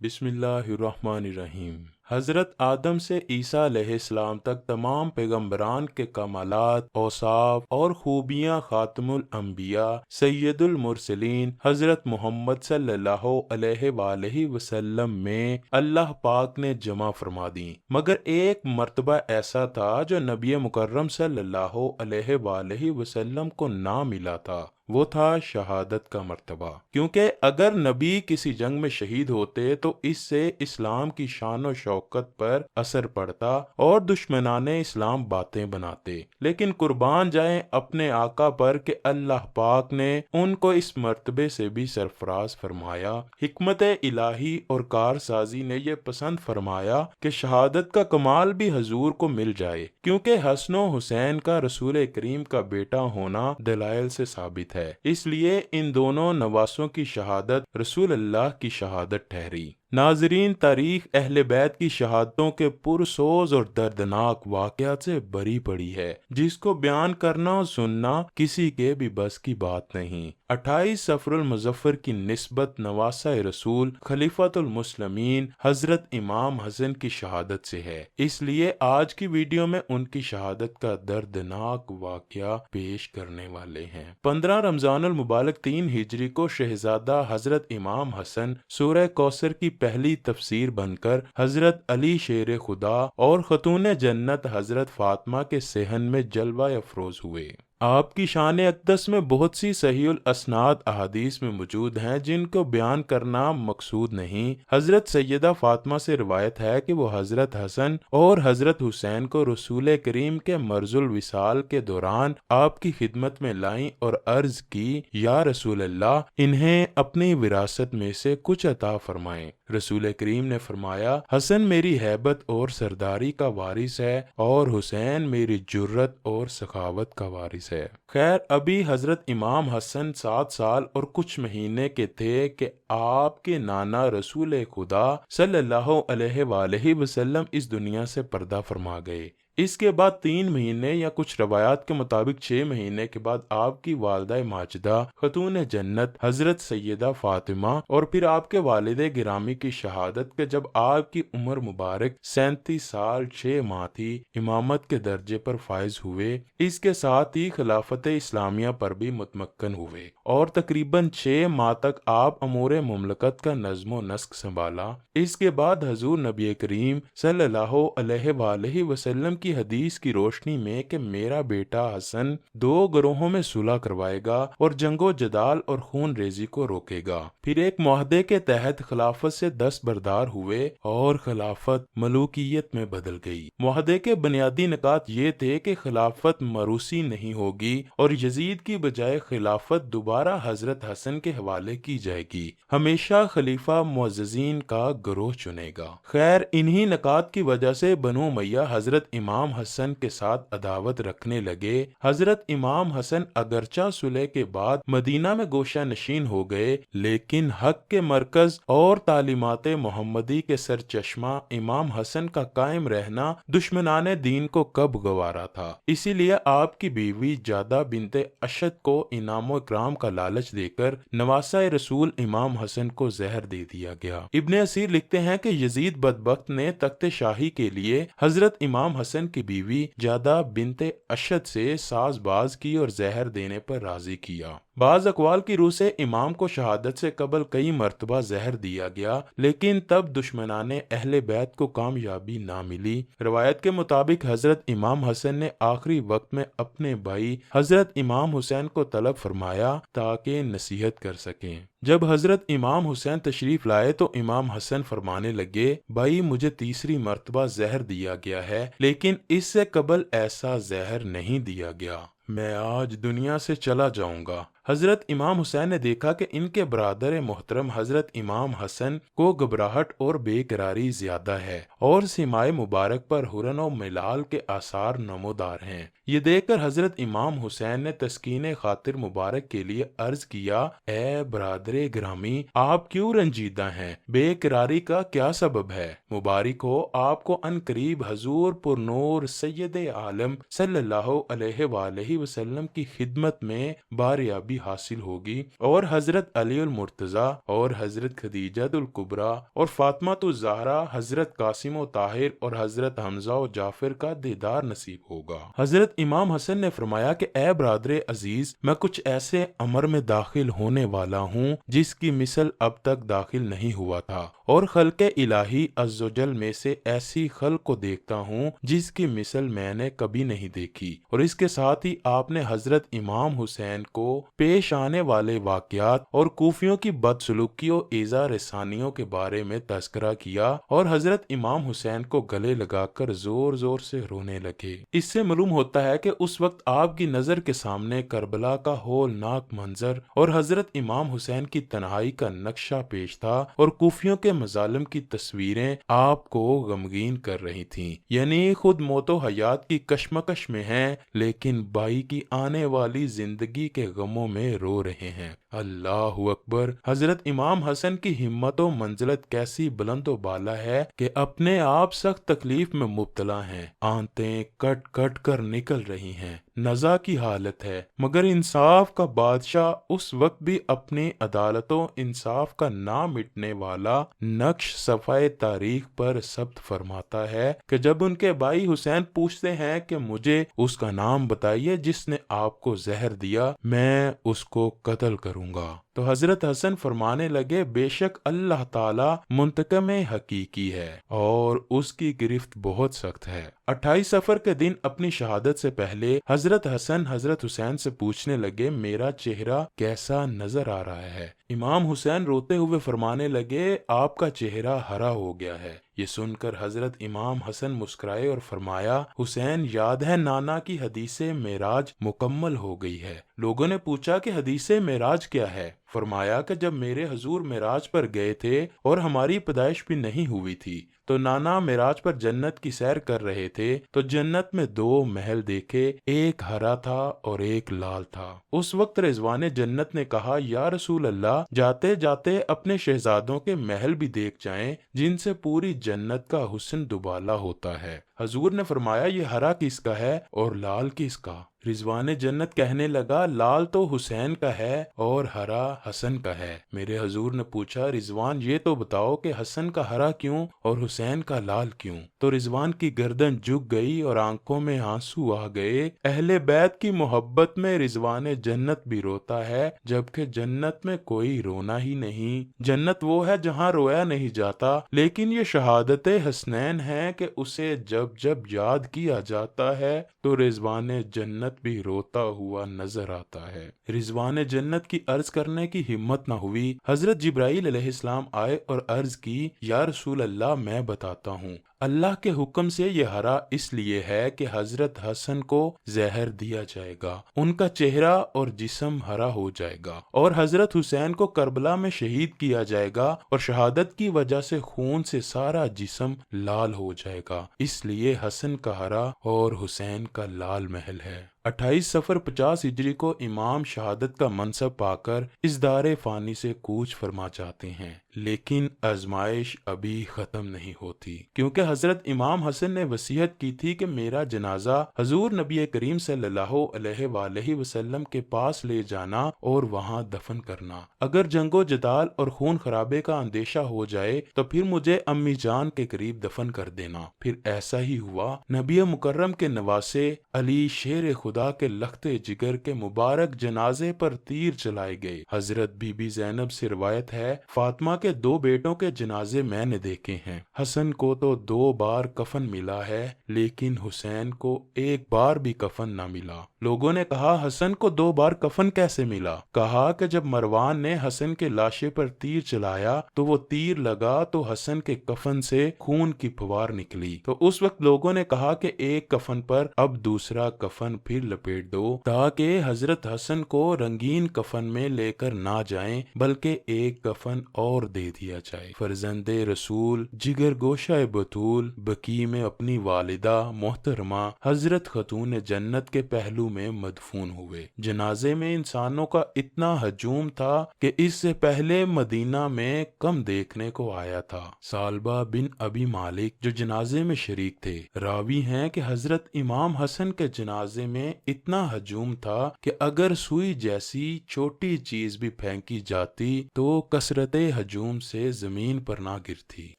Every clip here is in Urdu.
بسم اللہ الرحمن الرحیم۔ حضرت آدم سے عیسیٰ علیہ السلام تک تمام پیغمبران کے کمالات، اوصاف اور خوبیاں خاتم الانبیاء سید المرسلین حضرت محمد صلی اللہ علیہ وآلہ وسلم میں اللہ پاک نے جمع فرما دیں، مگر ایک مرتبہ ایسا تھا جو نبی مکرم صلی اللہ علیہ وآلہ وسلم کو نہ ملا تھا، وہ تھا شہادت کا مرتبہ۔ کیونکہ اگر نبی کسی جنگ میں شہید ہوتے تو اس سے اسلام کی شان و شوکت پر اثر پڑتا اور دشمنان اسلام باتیں بناتے، لیکن قربان جائیں اپنے آقا پر کہ اللہ پاک نے ان کو اس مرتبے سے بھی سرفراز فرمایا۔ حکمت الہی اور کارسازی نے یہ پسند فرمایا کہ شہادت کا کمال بھی حضور کو مل جائے، کیونکہ حسن و حسین کا رسول کریم کا بیٹا ہونا دلائل سے ثابت ہے، اس لیے ان دونوں نواسوں کی شہادت رسول اللہ کی شہادت ٹھہری۔ ناظرین، تاریخ اہل بیت کی شہادتوں کے پرسوز اور دردناک واقعات سے بری پڑی ہے، جس کو بیان کرنا اور سننا کسی کے بھی بس کی بات نہیں۔ 28 صفر المظفر کی نسبت نواسہ رسول خلیفۃ المسلمین حضرت امام حسن کی شہادت سے ہے، اس لیے آج کی ویڈیو میں ان کی شہادت کا دردناک واقعہ پیش کرنے والے ہیں۔ 15 رمضان المبارک 3 ہجری کو شہزادہ حضرت امام حسن سورہ کوثر کی پہلی تفسیر بن کر حضرت علی شیر خدا اور خاتون جنت حضرت فاطمہ کے صحن میں جلوہ افروز ہوئے۔ آپ کی شان اقدس میں بہت سی صحیح الاسناد احادیث میں موجود ہیں جن کو بیان کرنا مقصود نہیں۔ حضرت سیدہ فاطمہ سے روایت ہے کہ وہ حضرت حسن اور حضرت حسین کو رسول کریم کے مرض الوصال کے دوران آپ کی خدمت میں لائیں اور عرض کی، یا رسول اللہ، انہیں اپنی وراثت میں سے کچھ عطا فرمائیں۔ رسول کریم نے فرمایا، حسن میری ہیبت اور سرداری کا وارث ہے اور حسین میری جرت اور سخاوت کا وارث ہے۔ خیر، ابھی حضرت امام حسن 7 سال اور کچھ مہینے کے تھے کہ آپ کے نانا رسول خدا صلی اللہ علیہ وآلہ وسلم اس دنیا سے پردہ فرما گئے۔ اس کے بعد 3 مہینے یا کچھ روایات کے مطابق 6 مہینے کے بعد آپ کی والدہ ماجدہ خاتون جنت حضرت سیدہ فاطمہ اور پھر آپ کے والد گرامی کی شہادت کہ جب آپ کی عمر مبارک 37 سال 6 ماہ تھی، امامت کے درجے پر فائز ہوئے۔ اس کے ساتھ ہی خلافت اسلامیہ پر بھی متمکن ہوئے اور تقریباً 6 ماہ تک آپ امور مملکت کا نظم و نسق سنبھالا۔ اس کے بعد حضور نبی کریم صلی اللہ علیہ وآلہ وسلم کی حدیث کی روشنی میں کہ میرا بیٹا حسن 2 گروہوں میں صلح کروائے گا اور جنگ و جدال اور خون ریزی کو روکے گا، پھر ایک معاہدے کے تحت خلافت سے دستبردار ہوئے اور خلافت ملوکیت میں بدل گئی۔ معاہدے کے بنیادی نکات یہ تھے کہ خلافت موروثی نہیں ہوگی اور یزید کی بجائے خلافت دوبارہ حضرت حسن کے حوالے کی جائے گی، ہمیشہ خلیفہ معززین کا گروہ چنے گا۔ خیر، انہی نکات کی وجہ سے بنو امیہ حضرت امام حسن کے ساتھ عداوت رکھنے لگے۔ حضرت امام حسن اگرچہ صلح کے بعد مدینہ میں گوشہ نشین ہو گئے، لیکن حق کے مرکز اور تعلیمات محمدی کے سرچشمہ امام حسن کا قائم رہنا دشمنان دین کو کب گوارا تھا۔ اسی لیے آپ کی بیوی جادہ بنت اشد کو انعام و اکرام کا لالچ دے کر نواسہ رسول امام حسن کو زہر دے دیا گیا۔ ابن اسیر لکھتے ہیں کہ یزید بدبخت نے تخت شاہی کے لیے حضرت امام حسن کی بیوی جادہ بنت اشد سے ساز باز کی اور زہر دینے پر راضی کیا۔ بعض اقوال کی روح سے امام کو شہادت سے قبل کئی مرتبہ زہر دیا گیا، لیکن تب دشمنان اہل بیت کو کامیابی نہ ملی۔ روایت کے مطابق حضرت امام حسن نے آخری وقت میں اپنے بھائی حضرت امام حسین کو طلب فرمایا تاکہ نصیحت کر سکیں۔ جب حضرت امام حسین تشریف لائے تو امام حسن فرمانے لگے، بھائی، مجھے تیسری مرتبہ زہر دیا گیا ہے، لیکن اس سے قبل ایسا زہر نہیں دیا گیا، میں آج دنیا سے چلا جاؤں گا۔ حضرت امام حسین نے دیکھا کہ ان کے برادر محترم حضرت امام حسن کو گھبراہٹ اور بے قراری زیادہ ہے اور سمائے مبارک پر حرن و ملال کے آثار نمودار ہیں۔ یہ دیکھ کر حضرت امام حسین نے تسکین خاطر مبارک کے لیے عرض کیا، اے برادر گرامی، آپ کیوں رنجیدہ ہیں؟ بے قراری کا کیا سبب ہے؟ مبارک ہو آپ کو ان قریب حضور پر نور سید عالم صلی اللہ علیہ وآلہ وسلم کی خدمت میں باریابی حاصل ہوگی، اور حضرت علی المرتضیٰ اور حضرت خدیجہ الکبریٰ اور فاطمہ الزہرا، حضرت قاسم و طاہر اور حضرت حمزہ و جعفر کا دیدار نصیب ہوگا۔ حضرت امام حسن نے فرمایا کہ اے برادر عزیز، میں کچھ ایسے امر میں داخل ہونے والا ہوں جس کی مثل اب تک داخل نہیں ہوا تھا، اور خلق الہی عز و جل میں سے ایسی خلق کو دیکھتا ہوں جس کی مثل میں نے کبھی نہیں دیکھی۔ اور اس کے ساتھ ہی آپ نے حضرت امام حسین کو پیش آنے والے واقعات اور کوفیوں کی بدسلوکی و ایذا رسانیوں کے بارے میں تذکرہ کیا، اور حضرت امام حسین کو گلے لگا کر زور زور سے رونے لگے۔ اس سے معلوم ہوتا ہے کہ اس وقت آپ کی نظر کے سامنے کربلا کا ہولناک منظر اور حضرت امام حسین کی تنہائی کا نقشہ پیش تھا، اور کوفیوں کے مظالم کی تصویریں آپ کو غمگین کر رہی تھیں، یعنی خود موت و حیات کی کشمکش میں ہیں لیکن بھائی کی آنے والی زندگی کے غموں میں رو رہے ہیں۔ اللہ اکبر! حضرت امام حسن کی ہمت و منزلت کیسی بلند و بالا ہے کہ اپنے آپ سخت تکلیف میں مبتلا ہیں، آنتیں کٹ کٹ کر نکل رہی ہیں، نزا کی حالت ہے، مگر انصاف کا بادشاہ اس وقت بھی اپنی عدالت و انصاف کا نہ مٹنے والا نقش صفحہ تاریخ پر ثبت فرماتا ہے کہ جب ان کے بھائی حسین پوچھتے ہیں کہ مجھے اس کا نام بتائیے جس نے آپ کو زہر دیا، میں اس کو قتل کروں گا، تو حضرت حسن فرمانے لگے بے شک اللہ تعالی منتقم حقیقی ہے اور اس کی گرفت بہت سخت ہے۔ 28 صفر کے دن اپنی شہادت سے پہلے حضرت حسن حضرت حسین سے پوچھنے لگے میرا چہرہ کیسا نظر آ رہا ہے؟ امام حسین روتے ہوئے فرمانے لگے آپ کا چہرہ ہرا ہو گیا ہے۔ یہ سن کر حضرت امام حسن مسکرائے اور فرمایا حسین یاد ہے نانا کی حدیث معراج مکمل ہو گئی ہے۔ لوگوں نے پوچھا کہ حدیث معراج کیا ہے؟ فرمایا کہ جب میرے حضور معراج پر گئے تھے اور ہماری پیدائش بھی نہیں ہوئی تھی تو نانا معراج پر جنت کی سیر کر رہے تھے تو جنت میں 2 محل دیکھے، ایک ہرا تھا اور ایک لال تھا۔ اس وقت رضوان جنت نے کہا یا رسول اللہ جاتے جاتے اپنے شہزادوں کے محل بھی دیکھ جائیں جن سے پوری جنت کا حسن دوبالا ہوتا ہے۔ حضور نے فرمایا یہ ہرا کس کا ہے اور لال کس کا؟ رضوان جنت کہنے لگا لال تو حسین کا ہے اور ہرا حسن کا ہے۔ میرے حضور نے پوچھا رضوان یہ تو بتاؤ کہ حسن کا ہرا کیوں اور حسین کا لال کیوں؟ تو رضوان کی گردن جھک گئی اور آنکھوں میں آنسو آ گئے۔ اہل بیت کی محبت میں رضوان جنت بھی روتا ہے جبکہ جنت میں کوئی رونا ہی نہیں۔ جنت وہ ہے جہاں رویا نہیں جاتا، لیکن یہ شہادت حسنین ہے کہ اسے جب جب یاد کیا جاتا ہے تو رضوان جنت بھی روتا ہوا نظر آتا ہے۔ رضوان جنت کی عرض کرنے کی ہمت نہ ہوئی۔ حضرت جبرائیل علیہ السلام آئے اور عرض کی یا رسول اللہ میں بتاتا ہوں، اللہ کے حکم سے یہ ہرا اس لیے ہے کہ حضرت حسن کو زہر دیا جائے گا، ان کا چہرہ اور جسم ہرا ہو جائے گا، اور حضرت حسین کو کربلا میں شہید کیا جائے گا اور شہادت کی وجہ سے خون سے سارا جسم لال ہو جائے گا، اس لیے حسن کا ہرا اور حسین کا لال محل ہے۔ 28 صفر 50 ہجری کو امام شہادت کا منصب پا کر اس دار فانی سے کوچ فرما جاتے ہیں، لیکن آزمائش ابھی ختم نہیں ہوتی، کیونکہ حضرت امام حسن نے وصیت کی تھی کہ میرا جنازہ حضور نبی کریم صلی اللہ علیہ وآلہ وسلم کے پاس لے جانا اور وہاں دفن کرنا۔ اگر جنگ و جدال اور خون خرابے کا اندیشہ ہو جائے تو پھر مجھے امی جان کے قریب دفن کر دینا۔ پھر ایسا ہی ہوا۔ نبی مکرم کے نواسے علی شیر خدا کے لخت جگر کے مبارک جنازے پر تیر چلائے گئے۔ حضرت بی بی زینب سے روایت ہے فاطمہ کے 2 بیٹوں کے جنازے میں نے دیکھے ہیں، حسن کو تو 2 بار کفن ملا ہے لیکن حسین کو 1 بار بھی کفن نہ ملا۔ لوگوں نے کہا حسن کو 2 بار کفن کیسے ملا؟ کہا کہ جب مروان نے حسن کے لاشے پر تیر چلایا تو وہ تیر لگا تو حسن کے کفن سے خون کی پھوار نکلی، تو اس وقت لوگوں نے کہا کہ ایک کفن پر اب دوسرا کفن پھر لپیٹ دو تاکہ حضرت حسن کو رنگین کفن میں لے کر نہ جائیں بلکہ ایک کفن اور دے دیا جائے۔ فرزند رسول جگر گوشہ بطول بقیع میں اپنی والدہ محترمہ حضرت خاتون جنت کے پہلو میں مدفون ہوئے۔ جنازے میں انسانوں کا اتنا ہجوم تھا کہ اس سے پہلے مدینہ میں کم دیکھنے کو آیا تھا۔ ثعلبہ بن ابی مالک جو جنازے میں شریک تھے راوی ہیں کہ حضرت امام حسن کے جنازے میں اتنا ہجوم تھا کہ اگر سوئی جیسی چھوٹی چیز بھی پھینکی جاتی تو کثرت ہجوم سے زمین پر نہ گرتی۔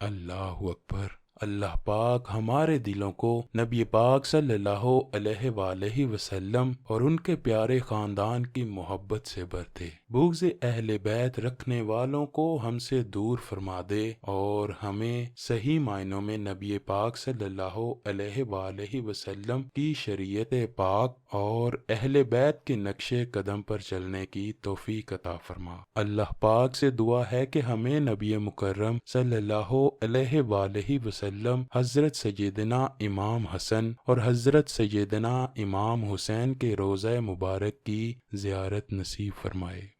اللہ اکبر۔ اللہ پاک ہمارے دلوں کو نبی پاک صلی اللہ علیہ وآلہ وسلم اور ان کے پیارے خاندان کی محبت سے بھر دے، بغض اہل بیت رکھنے والوں کو ہم سے دور فرما دے اور ہمیں صحیح معنوں میں نبی پاک صلی اللہ علیہ وآلہ وسلم کی شریعت پاک اور اہل بیت کے نقش قدم پر چلنے کی توفیق عطا فرما۔ اللہ پاک سے دعا ہے کہ ہمیں نبی مکرم صلی اللہ علیہ وآلہ وسلم حضرت سیدنا امام حسن اور حضرت سیدنا امام حسین کے روضہ مبارک کی زیارت نصیب فرمائے۔